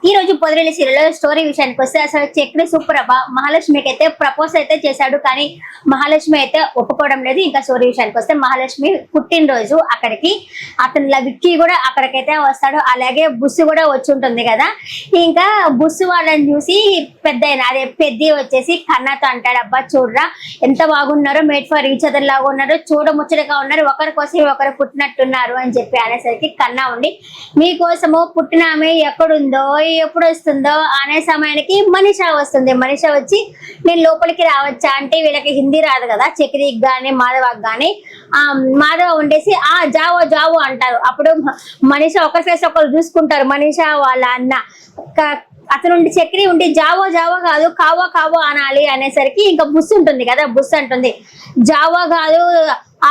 ఈ రోజు పొదిరేలి serial story విషయానికి వస్తే అసలు చక్రి సూపర్ అబ్బా. మహాలక్ష్మికి అయితే ప్రపోజ్ అయితే చేశాడు, కానీ మహాలక్ష్మి అయితే ఒప్పుకోవడం లేదు. ఇంకా స్టోరీ విషయానికి వస్తే మహాలక్ష్మి పుట్టినరోజు అక్కడికి అతను విక్కీ కూడా అక్కడికైతే వస్తాడు, అలాగే బుస్సు కూడా వచ్చి ఉంటుంది కదా. ఇంకా బుస్సు వాళ్ళని చూసి పెద్ద వచ్చేసి కన్నాతో అంటాడు, అబ్బా చూడరా ఎంత బాగున్నారో, మేడ్ ఫర్ ఈచ్ అదర్ లాగా ఉన్నారు, చూడముచ్చటగా ఉన్నారు, ఒకరి కోసం ఒకరు పుట్టినట్టున్నారు అని చెప్పి అనేసరికి కన్నా ఉండి మీకోసము పుట్టిన ఆమె ఎక్కడుందో ఎప్పుడు వస్తుందో అనే సమయానికి మనీషా వస్తుంది. మనీషా వచ్చి నేను లోపలికి రావచ్చా అంటే వీళ్ళకి హిందీ రాదు కదా, చక్రికి గాని మాధవకి గాని. మాధవ ఉండేసి జావో జావో అంటారు. అప్పుడు మనీషా ఒకరి ఫేస్ ఒకరు చూసుకుంటారు. మనీషా వాళ్ళ అన్న అతను ఉండి చక్రి ఉండి జావో జావో కాదు కావో కావో అనాలి అనేసరికి ఇంకా బుస్ ఉంటుంది కదా, బుస్ అంటుంది జావో కాదు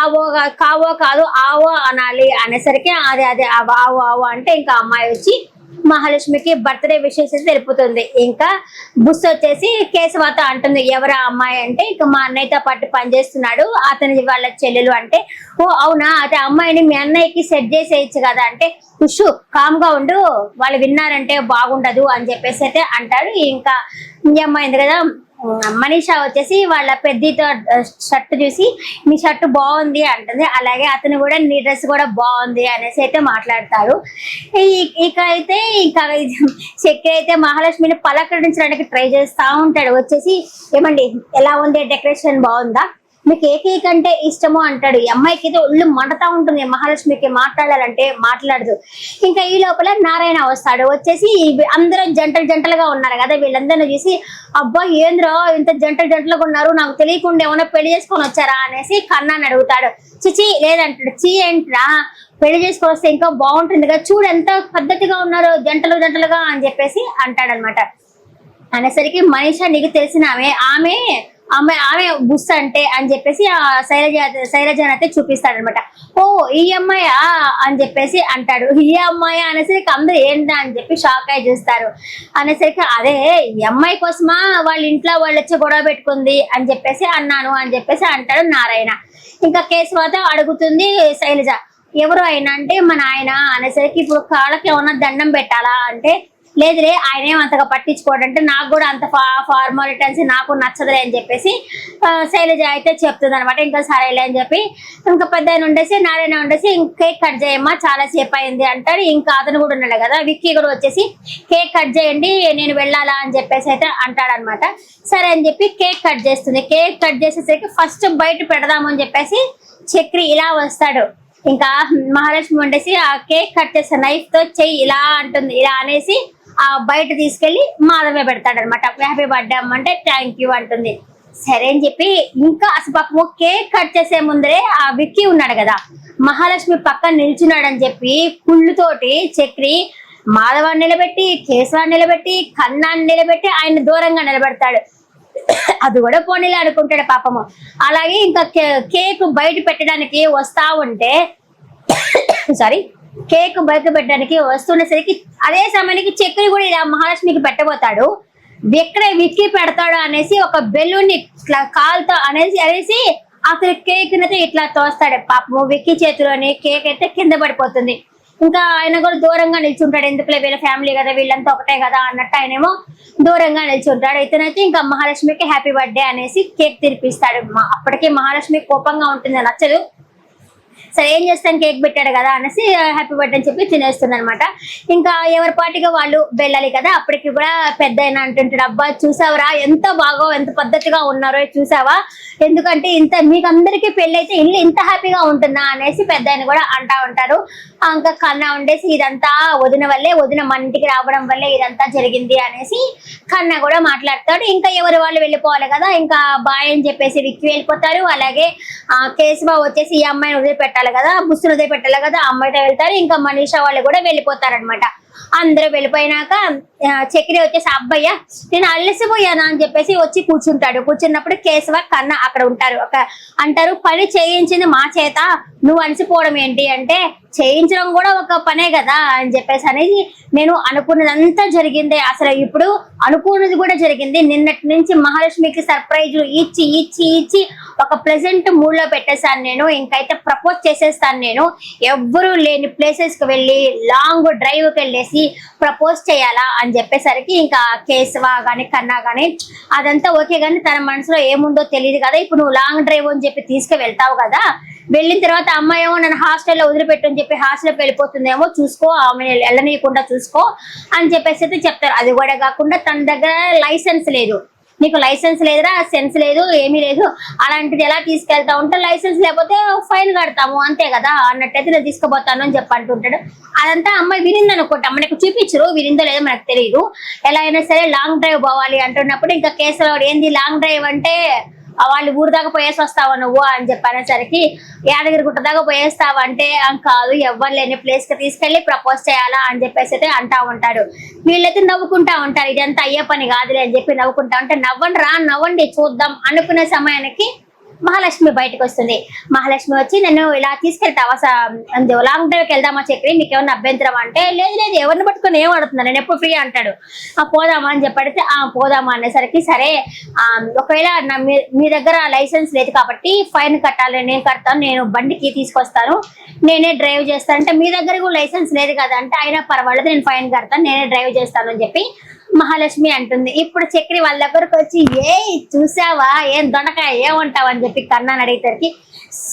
ఆవో కావో కాదు ఆవో అనాలి అనేసరికి అదే ఆవో ఆవో అంటే ఇంకా అమ్మాయి వచ్చి మహాలక్ష్మికి బర్త్డే విషెస్ తెలుపుతుంది. ఇంకా బుస్ వచ్చేసి కేశవతో అంటుంది, ఎవరా అమ్మాయి అంటే ఇంకా మా అన్నయ్యతో పాటు పనిచేస్తున్నాడు అతని వాళ్ళ చెల్లెలు అంటే, ఓ అవునా అయితే అమ్మాయిని మీ అన్నయ్యకి సెట్ చేసేయచ్చు కదా అంటే, ఉషు కామ్ గా ఉండు వాళ్ళు విన్నారంటే బాగుండదు అని చెప్పేసి అయితే అంటాడు. ఇంకా ఈ అమ్మాయింది కదా మనీషా వచ్చేసి వాళ్ళ పెద్దతో షర్ట్ చూసి నీ షర్ట్ బాగుంది అంటుంది, అలాగే అతను కూడా నీ డ్రెస్ కూడా బాగుంది అనేసి అయితే మాట్లాడతారు. ఇక అయితే ఇంకా చక్రి అయితే మహాలక్ష్మిని పలకరించడానికి ట్రై చేస్తా ఉంటాడు. వచ్చేసి ఏమండి ఎలా ఉంది, డెకరేషన్ బాగుందా, మీకు ఏ కేక్ అంటే ఇష్టమో అంటాడు. ఈ అమ్మాయికి అయితే ఒళ్ళు మంటతా ఉంటుంది. మహాలక్ష్మికి మాట్లాడాలంటే మాట్లాడదు. ఇంకా ఈ లోపల నారాయణ వస్తాడు. వచ్చేసి అందరూ జంటలుగా ఉన్నారు కదా, వీళ్ళందరినీ చూసి అబ్బా ఏంద్రో ఇంత జంటలుగా ఉన్నారు, నాకు తెలియకుండా ఏమైనా పెళ్లి చేసుకొని వచ్చారా అనేసి కన్నాని అడుగుతాడు. చిచి లేదంటాడు. చీ ఏంట్రా పెళ్లి చేసుకొని వస్తే ఇంకా బాగుంటుంది కదా, చూడు ఎంత పద్ధతిగా ఉన్నారు జంటలుగా అని చెప్పేసి అంటాడనమాట. అనేసరికి మనీషా నీకు తెలిసిన ఆమె బుస్ అంటే అని చెప్పేసి ఆ శైలజని అయితే చూపిస్తాడనమాట. ఓ ఈ అమ్మాయి అని చెప్పేసి అంటాడు. ఈ అమ్మాయి అనేసరికి అందరూ ఏంటా అని చెప్పి షాక్ అయి చూస్తారు. అనేసరికి అదే ఈ అమ్మాయి కోసమా వాళ్ళ ఇంట్లో వాళ్ళు వచ్చి గొడవ పెట్టుకుంది అని చెప్పేసి అన్నాను అని చెప్పేసి అంటాడు నారాయణ. ఇంకా కేశవతో అడుగుతుంది శైలజ, ఎవరు అయినా అంటే మన ఆయన అనేసరికి ఇప్పుడు కాళ్ళకి ఏమన్నా దండం పెట్టాలా అంటే, లేదులే ఆయన ఏమంతగా పట్టించుకోడంటే నాకు కూడా అంత ఫార్మాలిటీస్ నాకు నచ్చదులే అని చెప్పేసి శైలజ అయితే చెప్తుంది అనమాట. ఇంకా సరేలే అని చెప్పి ఇంకా పెద్ద ఆయన ఉండేసి నారాయణ ఉండేసి కేక్ కట్ చేయమ్మా చాలా సేపు అయింది అంటాడు. ఇంకా అతను కూడా ఉన్నాడు కదా విక్కీ కూడా వచ్చేసి కేక్ కట్ చేయండి నేను వెళ్ళాలా అని చెప్పేసి అయితే అంటాడనమాట. సరే అని చెప్పి కేక్ కట్ చేస్తుంది. కేక్ కట్ చేసేసరికి ఫస్ట్ బయట పెడదాము అని చెప్పేసి చక్రి ఇలా వస్తాడు. ఇంకా మహాలక్ష్మి ఉండేసి ఆ కేక్ కట్ చేసే నైఫ్ తో చెయ్యి ఇలా అంటుంది. ఇలా అనేసి ఆ బయట తీసుకెళ్లి మాధవే పెడతాడనమాట. హ్యాపీ బర్త్డే అమ్మంటే థ్యాంక్ యూ అంటుంది. సరే అని చెప్పి ఇంకా అసలు పాపము కేక్ కట్ చేసే ముందరే ఆ విక్కీ ఉన్నాడు కదా మహాలక్ష్మి పక్కన నిల్చున్నాడు అని చెప్పి కుళ్ళుతోటి చక్రి మాధవాన్ని నిలబెట్టి కేశవాన్ని నిలబెట్టి కన్నాన్ని నిలబెట్టి ఆయన దూరంగా నిలబెడతాడు. అది కూడా పోనీలే అనుకుంటాడు పాపము. అలాగే ఇంకా కేక్ బయట పెట్టడానికి వస్తా ఉంటే సారీ కేక్ బయట పెట్టడానికి వస్తున్నసరికి అదే సమయానికి చక్రి కూడా ఇలా మహాలక్ష్మికి పెట్టబోతాడు. ఎక్కడే విక్కీ పెడతాడు అనేసి ఒక బెలూన్ ఇట్లా కాలుతో అనేసి అతని కేక్ అయితే ఇట్లా తోస్తాడు. పాపము విక్కీ చేతిలోని కేక్ అయితే కింద పడిపోతుంది. ఇంకా ఆయన కూడా దూరంగా నిల్చుంటాడు. ఎందుకులే వీళ్ళ ఫ్యామిలీ కదా వీళ్ళంతా ఒకటే కదా అన్నట్టు ఆయనేమో దూరంగా నిల్చుంటాడు. ఇతనైతే ఇంకా మహాలక్ష్మికి హ్యాపీ బర్త్డే అనేసి కేక్ తినిపిస్తాడు. అప్పటికే మహాలక్ష్మి కోపంగా ఉంటుంది, నచ్చదు. సరే ఏం చేస్తాను కేక్ పెట్టాడు కదా అనేసి హ్యాపీ బర్త్డే అని చెప్పి తినేస్తుంది అనమాట. ఇంకా ఎవరి పాటిగా వాళ్ళు వెళ్ళాలి కదా. అప్పటికి కూడా పెద్ద ఆయన అంటుంటాడు, అబ్బా చూసావరా ఎంత బాగో ఎంత పద్ధతిగా ఉన్నారో చూసావా, ఎందుకంటే మీకు అందరికీ పెళ్లి అయితే ఇల్లు ఇంత హ్యాపీగా ఉంటుందా అనేసి పెద్ద ఆయన కూడా అంటా ఉంటారు. ఇంకా కన్నా ఉండేసి ఇదంతా వదిన వల్లే, వదిన మన ఇంటికి రావడం వల్లే ఇదంతా జరిగింది అనేసి కన్నా కూడా మాట్లాడతాడు. ఇంకా ఎవరి వాళ్ళు వెళ్ళిపోవాలి కదా, ఇంకా బాయ్ అని చెప్పేసి విక్కి వెళ్ళిపోతారు. అలాగే కేశవ వచ్చేసి ఈ అమ్మాయిని వదిలిపెట్టాలి కదా, బుస్సును వదిలిపెట్టాలి కదా, అమ్మాయితో వెళ్తారు. ఇంకా మనీషా వాళ్ళు కూడా వెళ్ళిపోతారనమాట. అందరూ వెళ్ళిపోయినాక చక్రి వచ్చేసి అబ్బయ్య నేను అలసిపోయానా అని చెప్పేసి వచ్చి కూర్చుంటాడు. కూర్చున్నప్పుడు కేశవ కన్న అక్కడ ఉంటారు. అంటారు పని చేయించింది మా చేత నువ్వు అలసిపోవడం ఏంటి అంటే, చేయించడం కూడా ఒక పనే కదా అని చెప్పేసి అనేది నేను అనుకున్నదంతా జరిగింది. అసలు ఇప్పుడు అనుకున్నది కూడా జరిగింది. నిన్నటి నుంచి మహాలక్ష్మికి సర్ప్రైజ్ ఇచ్చి ఇచ్చి ఇచ్చి ఒక ప్రెసెంట్ మూడ్ లో పెట్టేశాను నేను. ఇంకైతే ప్రపోజ్ చేసేస్తాను నేను. ఎవ్వరూ లేని ప్లేసెస్ కి వెళ్ళి లాంగ్ డ్రైవ్ కి వెళ్ళేసి ప్రపోజ్ చేయాలా అని చెప్పేసరికి ఇంకా కేశవ గాని కన్నా గాని అదంతా ఓకే, కానీ తన మనసులో ఏముందో తెలియదు కదా. ఇప్పుడు నువ్వు లాంగ్ డ్రైవ్ అని చెప్పి తీసుకువెళ్తావు కదా, వెళ్ళిన తర్వాత అమ్మాయి ఏమో నన్ను హాస్టల్లో వదిలిపెట్టు అని చెప్పి హాస్టల్కి వెళ్ళిపోతుందేమో, చూసుకో, ఆమె వెళ్ళనీయకుండా చూసుకో అని చెప్పేసి అయితే చెప్తారు. అది కూడా కాకుండా తన దగ్గర లైసెన్స్ లేదు, నీకు లైసెన్స్ లేదురా, సెన్స్ లేదు, ఏమీ లేదు, అలాంటిది ఎలా తీసుకెళ్తా ఉంటే లైసెన్స్ లేకపోతే ఫైన్ కడతాము అంతే కదా అన్నట్టయితే నేను తీసుకుపోతాను అని చెప్పి అంటుంటాడు. అదంతా అమ్మాయి వినింది అనుకుంటా, మనకు చూపించరు, వినిందో లేదో మనకు తెలియదు. ఎలా అయినా సరే లాంగ్ డ్రైవ్ పోవాలి అంటున్నప్పుడు ఇంకా కేసులో ఏంది లాంగ్ డ్రైవ్ అంటే వాళ్ళు ఊరు దాకా పోయేసి వస్తావా నువ్వు అని చెప్పనేసరికి యాదగిరి గుట్ట దాకా పోయేస్తావా అంటే కాదు, ఎవ్వరు లేని ప్లేస్ కి తీసుకెళ్లి ప్రపోజ్ చేయాలా అని చెప్పేసి అయితే అంటా ఉంటాడు. వీళ్ళైతే నవ్వుకుంటా ఉంటారు, ఇదంతా అయ్యే పని కాదులే అని చెప్పి నవ్వుకుంటా ఉంటే నవ్వండి రా నవ్వండి చూద్దాం అనుకునే సమయానికి మహాలక్ష్మి బయటకు వస్తుంది. మహాలక్ష్మి వచ్చి నేను ఇలా తీసుకెళ్తావా లాంగ్ డ్రైవ్కి వెళ్దామా చక్రి, మీకు ఏమన్నా అభ్యంతరం అంటే లేదు లేదు ఎవరిని పట్టుకొని ఏం అడుగుతున్నాను నేను ఎప్పుడు ఫ్రీ అంటాడు. పోదామా అని చెప్పడితే పోదామా అనేసరికి సరే ఒకవేళ మీ దగ్గర లైసెన్స్ లేదు కాబట్టి ఫైన్ కట్టాలి, నేను కడతాను, నేను బండికి తీసుకొస్తాను, నేనే డ్రైవ్ చేస్తాను అంటే మీ దగ్గర కూడా లైసెన్స్ లేదు కదా అంటే అయినా పర్వాలేదు నేను ఫైన్ కడతాను, నేనే డ్రైవ్ చేస్తాను అని చెప్పి మహాలక్ష్మి అంటుంది. ఇప్పుడు చక్రి వాళ్ళ దగ్గరకు వచ్చి చూసావా ఏం దొండకాయ ఏమంటావు అని చెప్పి కన్నాని అడిగేసరికి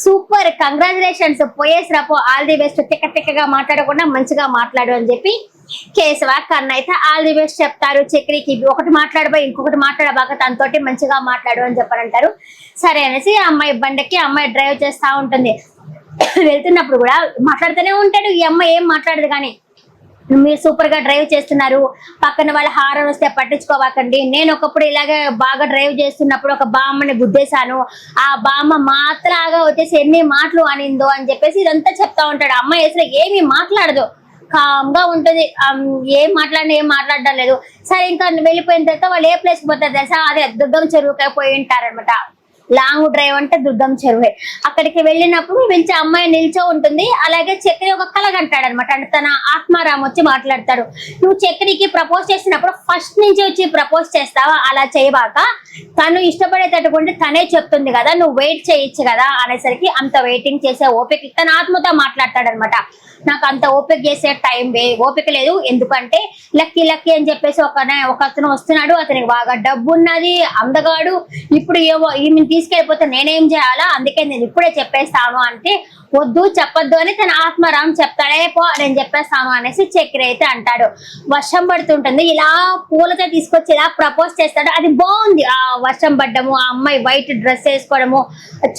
సూపర్ కంగ్రాచులేషన్స్, పోయేసి రాపో, ఆల్ ది బెస్ట్, తిక్క తిక్కగా మాట్లాడకుండా మంచిగా మాట్లాడు అని చెప్పి కేశవ కన్న అయితే ఆల్ ది బెస్ట్ చెప్తారు. చక్రికి ఒకటి మాట్లాడబోయి ఇంకొకటి మాట్లాడబాక తనతోటి మంచిగా మాట్లాడు అని చెప్పారంటారు. సరే అనేసి అమ్మాయి బండికి అమ్మాయి డ్రైవ్ చేస్తా ఉంటుంది. వెళ్తున్నప్పుడు కూడా మాట్లాడుతూనే ఉంటాడు, ఈ అమ్మాయి ఏం మాట్లాడదు కానీ మీరు సూపర్ గా డ్రైవ్ చేస్తున్నారు, పక్కన వాళ్ళ హారన్ వస్తే పట్టించుకోవాకండి, నేను ఒకప్పుడు ఇలాగే బాగా డ్రైవ్ చేస్తున్నప్పుడు ఒక బామ్మని గుద్దేశాను, ఆ బామ్మ మాత్రలాగా వచ్చేసి ఎన్ని మాటలు అనిందో అని చెప్పేసి ఇదంతా చెప్తా ఉంటాడు. అమ్మాయి అసలు ఏమీ మాట్లాడదు, కామ్ గా ఉంటుంది, ఏం మాట్లాడడం లేదు. సరే ఇంకా వెళ్ళిపోయిన తర్వాత వాళ్ళు ఏ ప్లేస్ కి పోతారు తెలుసా, అదే దుర్గం చెరువుకి పోయి ఉంటారనమాట. లాంగ్ డ్రైవ్ అంటే దుర్గం చెరువే. అక్కడికి వెళ్ళినప్పుడు పిలిచి అమ్మాయి నిల్చో ఉంటుంది. అలాగే చక్రి ఒక కలగంటాడు అనమాట, అంటే తన ఆత్మారాం వచ్చి మాట్లాడతాడు. నువ్వు చక్రికి ప్రపోజ్ చేసినప్పుడు ఫస్ట్ నుంచి వచ్చి ప్రపోజ్ చేస్తావా, అలా చేయబాక, తను ఇష్టపడేటటువంటి తనే చెప్తుంది కదా, నువ్వు వెయిట్ చేయొచ్చు కదా అనేసరికి అంత వెయిటింగ్ చేసే ఓపిక తన ఆత్మతో మాట్లాడతాడు అనమాట. నాకు అంత ఓపిక చేసే ఓపిక లేదు, ఎందుకంటే లక్కీ లక్కీ అని చెప్పేసి ఒక అతను వస్తున్నాడు, అతనికి బాగా డబ్బు ఉన్నది, అందగాడు, ఇప్పుడు ఈమెను తీసుకెళ్ళిపోతే నేనేం చేయాలా, అందుకే నేను ఇప్పుడే చెప్పేస్తాను అంటే వద్దు చెప్పొద్దు అని తన ఆత్మారాం చెప్తాడే, పో నేను చెప్పేస్తాను అనేసి చక్రి అయితే అంటాడు. వర్షం పడుతుంటుంది, ఇలా పూలతో తీసుకొచ్చి ఇలా ప్రపోజ్ చేస్తాడు. అది బాగుంది, ఆ వర్షం పడ్డము, ఆ అమ్మాయి వైట్ డ్రెస్ వేసుకోవడము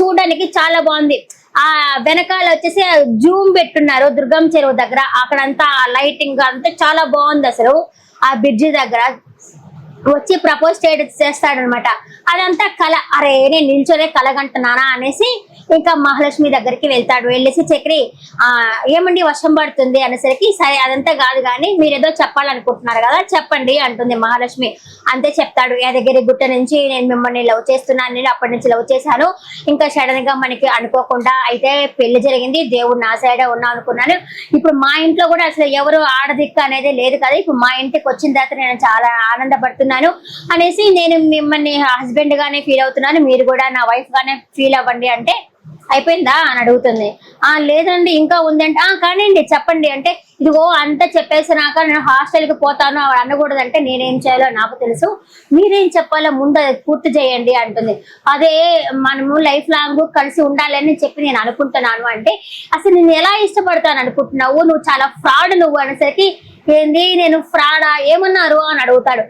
చూడడానికి చాలా బాగుంది. ఆ వెనకాల వచ్చేసి జూమ్ పెట్టున్నారు దుర్గం చెరువు దగ్గర, అక్కడంతా లైటింగ్ అంతా చాలా బాగుంది. అసలు ఆ బ్రిడ్జి దగ్గర వచ్చి ప్రపోజ్ చేస్తాడనమాట. అదంతా కళ, అరే నేను నిల్చోనే కలగంటున్నానా అనేసి ఇంకా మహాలక్ష్మి దగ్గరికి వెళ్తాడు. వెళ్ళేసి చక్రి ఏమండి వర్షం పడుతుంది అనేసరికి సరే అదంతా కాదు కానీ మీరేదో చెప్పాలనుకుంటున్నారు కదా చెప్పండి అంటుంది మహాలక్ష్మి. అంతే చెప్తాడు, యాదగిరి గుట్ట నుంచి నేను మిమ్మల్ని లవ్ చేస్తున్నాను, నేను అప్పటి నుంచి లవ్ చేశాను, ఇంకా సడన్ గా మనకి అనుకోకుండా అయితే పెళ్లి జరిగింది, దేవుడు నా సైడే ఉన్నా అనుకున్నాను, ఇప్పుడు మా ఇంట్లో కూడా అసలు ఎవరు ఆడదిక్క అనేది లేదు కదా, ఇప్పుడు మా ఇంటికి వచ్చిన తర్వాత నేను చాలా ఆనందపడుతున్నాను అనేసి నేను మిమ్మల్ని హస్బెండ్ గానే ఫీల్ అవుతున్నాను, మీరు కూడా నా వైఫ్ గానే ఫీల్ అవ్వండి అంటే అయిపోయిందా అని అడుగుతుంది. లేదండి ఇంకా ఉందంటే కానివ్వండి చెప్పండి అంటే ఇదిగో అంతా చెప్పేసినాక నేను హాస్టల్కి పోతాను ఆవిడ అనకూడదంటే నేనేం చేయాలో నాకు తెలుసు, మీరేం చెప్పాలో ముందు పూర్తి చేయండి అంటుంది. అదే మనము లైఫ్ లాంగ్ కలిసి ఉండాలని చెప్పి నేను అనుకుంటున్నాను అంటే అసలు నేను ఎలా ఇష్టపడతాను అనుకుంటున్నావు, నువ్వు చాలా ఫ్రాడ్ నువ్వు అనేసరికి ఏంది నేను ఫ్రాడా ఏమన్నారు అని అడుగుతాడు.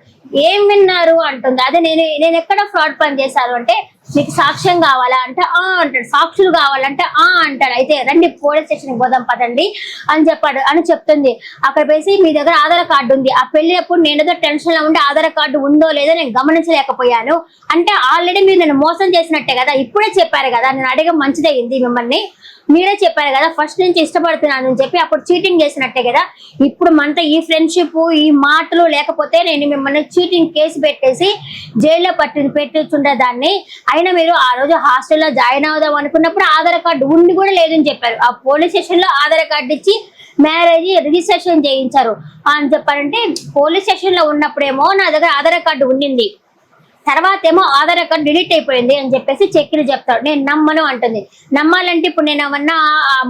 ఏం విన్నారు అంటుంది. అదే నేను ఎక్కడ ఫ్రాడ్ పని చేశాను అంటే నీకు సాక్ష్యం కావాలా అంటే అంటాడు, సాక్షులు కావాలంటే అంటాడు. అయితే రండి పోలీస్ స్టేషన్కి పోదాం పదండి అని చెప్తుంది. అక్కడ పోసి మీ దగ్గర ఆధార్ కార్డు ఉంది, ఆ పెళ్ళినప్పుడు నేను ఏదో టెన్షన్ లో ఉండి ఆధార్ కార్డు ఉందో లేదో నేను గమనించలేకపోయాను అంటే ఆల్రెడీ మీరు నేను మోసం చేసినట్టే కదా, ఇప్పుడే చెప్పారు కదా, నేను అడిగే మంచిదయ్యింది మిమ్మల్ని మీరే చెప్పారు కదా ఫస్ట్ నుంచి ఇష్టపడుతున్నాను అని చెప్పి, అప్పుడు చీటింగ్ చేసినట్టే కదా. ఇప్పుడు మనతో ఈ ఫ్రెండ్షిప్ ఈ మాటలు లేకపోతే నేను మిమ్మల్ని చీటింగ్ కేసు పెట్టేసి జైల్లో పెట్టించుండే దాన్ని. అయినా మీరు ఆ రోజు హాస్టల్లో జాయిన్ అవుదాం అనుకున్నప్పుడు ఆధార్ కార్డు ఉండి కూడా లేదని చెప్పారు. ఆ పోలీస్ స్టేషన్ లో ఆధార్ కార్డు ఇచ్చి మ్యారేజ్ రిజిస్ట్రేషన్ చేయించారు అని చెప్పారంటే, పోలీస్ స్టేషన్ లో ఉన్నప్పుడేమో నా దగ్గర ఆధార్ కార్డు ఉండింది, తర్వాత ఏమో ఆధార్ కార్డు డిలీట్ అయిపోయింది అని చెప్పేసి చక్రి చెప్తాడు. నేను నమ్మను అంటుంది. నమ్మాలంటే ఇప్పుడు నేను ఏమన్నా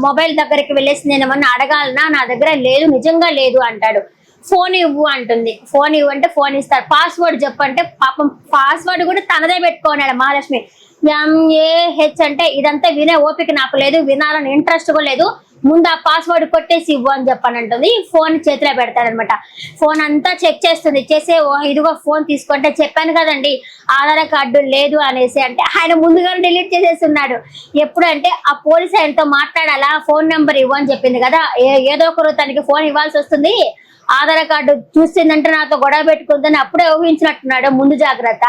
మొబైల్ దగ్గరికి వెళ్ళేసి నేను ఏమన్నా అడగాలనా, నా దగ్గర లేదు నిజంగా లేదు అంటాడు. ఫోన్ ఇవ్వు అంటుంది. ఫోన్ ఇవ్వు అంటే ఫోన్ ఇస్తాడు. పాస్వర్డ్ చెప్పంటే పాపం పాస్వర్డ్ కూడా తనదే పెట్టుకున్నాడు మహాలక్ష్మి. MAH అంటే ఇదంతా వినే ఓపిక నాకు లేదు, వినాలని ఇంట్రెస్ట్ కూడా లేదు, ముందు ఆ పాస్వర్డ్ కొట్టేసి ఇవ్వు అని చెప్పానంటుంది. ఫోన్ చేతిలో పెడతాడనమాట. ఫోన్ అంతా చెక్ చేస్తుంది. చేసే ఇదిగో ఫోన్ తీసుకుంటే చెప్పాను కదండి ఆధార్ కార్డు లేదు అనేసి అంటే ఆయన ముందుగానే డిలీట్ చేసేస్తున్నాడు. ఎప్పుడు అంటే ఆ పోలీస్ ఆయనతో మాట్లాడాలా, ఫోన్ నెంబర్ ఇవ్వు అని చెప్పింది కదా, ఏదో ఒకరు తనకి ఫోన్ ఇవ్వాల్సి వస్తుంది, ఆధార్ కార్డు చూసిందంటే నాతో గొడవ పెట్టుకుందని అప్పుడే ఊహించినట్టున్నాడు, ముందు జాగ్రత్త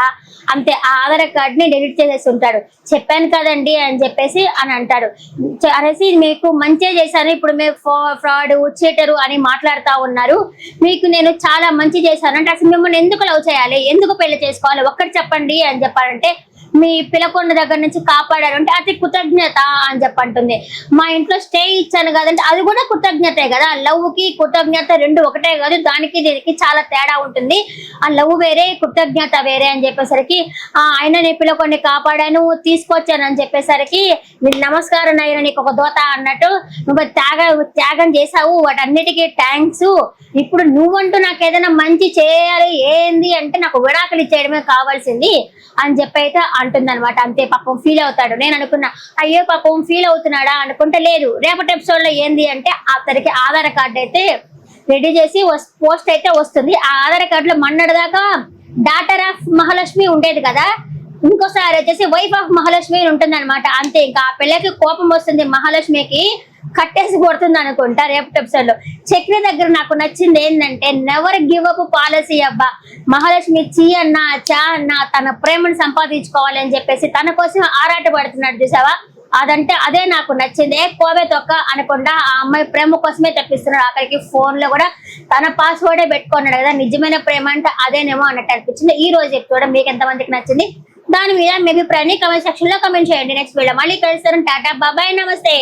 అంతే. ఆ ఆధార్ కార్డుని డిలీట్ చేసేసి ఉంటాడు. చెప్పాను కదండి అని చెప్పేసి అని అంటాడు. అనేసి మీకు మంచిగా చేశాను, ఇప్పుడు మీరు ఫ్రాడ్ చీటరు అని మాట్లాడుతూ ఉన్నారు, మీకు నేను చాలా మంచి చేశాను అంటే అసలు మిమ్మల్ని ఎందుకు లవ్ చేయాలి, ఎందుకు పెళ్లి చేసుకోవాలి ఒక్కటి చెప్పండి అని చెప్పాలంటే, మీ పిలకొండ దగ్గర నుంచి కాపాడారు అంటే అది కృతజ్ఞత అని చెప్పంటుంది. మా ఇంట్లో స్టే ఇచ్చాను కదంటే అది కూడా కృతజ్ఞతే కదా. లవ్ కి కృతజ్ఞత రెండు ఒకటే కాదు, దానికి దీనికి చాలా తేడా ఉంటుంది. ఆ లవ్ వేరే, కృతజ్ఞత వేరే అని చెప్పేసరికి ఆయన నీ పిలకొండ కాపాడాను తీసుకొచ్చాను అని చెప్పేసరికి మీరు నమస్కారం అయినా నీకు ఒక దోత అన్నట్టు నువ్వు త్యాగం చేసావు, వాటన్నిటికీ థ్యాంక్స్. ఇప్పుడు నువ్వంటూ నాకు ఏదైనా మంచి చేయాలి ఏంది అంటే నాకు విడాకులు ఇచ్చేయడమే కావాల్సింది అని చెప్పి అయితే అంటుంది అనమాట. అంతే పాపం ఫీల్ అవుతాడు. నేను అనుకున్నా అయ్యో పాపం ఫీల్ అవుతున్నాడా అనుకుంటే లేదు. రేపటి ఎపిసోడ్ లో ఏంది అంటే అతనికి ఆధార్ కార్డు అయితే రెడీ చేసి పోస్ట్ అయితే వస్తుంది. ఆ ఆధార్ కార్డు లో మొన్నటిదాకా డాటర్ ఆఫ్ మహాలక్ష్మి ఉండేది కదా, ఇంకోసారి వచ్చేసి వైఫ్ ఆఫ్ మహాలక్ష్మి ఉంటుంది అనమాట. అంతే ఇంకా ఆ పిల్లకి కోపం వస్తుంది, మహాలక్ష్మికి కట్టేసి కొడుతుంది అనుకుంటా రేపటి ఎపిసోడ్ లో. చక్రి దగ్గర నాకు నచ్చింది ఏంటంటే నెవర్ గివ్ అప్ పాలసీ. అబ్బా మహాలక్ష్మి చీ అన్నా చా అన్నా తన ప్రేమను సంపాదించుకోవాలి అని చెప్పేసి తన కోసం ఆరాట పడుతున్నాడు చూసావా, అదంటే అదే నాకు నచ్చింది. కోవే తొక్క అనకుండా ఆ అమ్మాయి ప్రేమ కోసమే తప్పిస్తున్నాడు. అక్కడికి ఫోన్ లో కూడా తన పాస్వర్డే పెట్టుకున్నాడు కదా, నిజమైన ప్రేమ అంటే అదేనేమో అన్నట్టు అనిపించింది. ఈ రోజు ఎపిసోడ్ మీకు ఎంతమందికి నచ్చింది దాని మీద మేబీ ప్రైమ్ కమెంట్ సెక్షన్ లో కమెంట్ చేయండి. నెక్స్ట్ వీడియో మళ్ళీ కలుస్తాను. టాటా బాబాయ్ నమస్తే.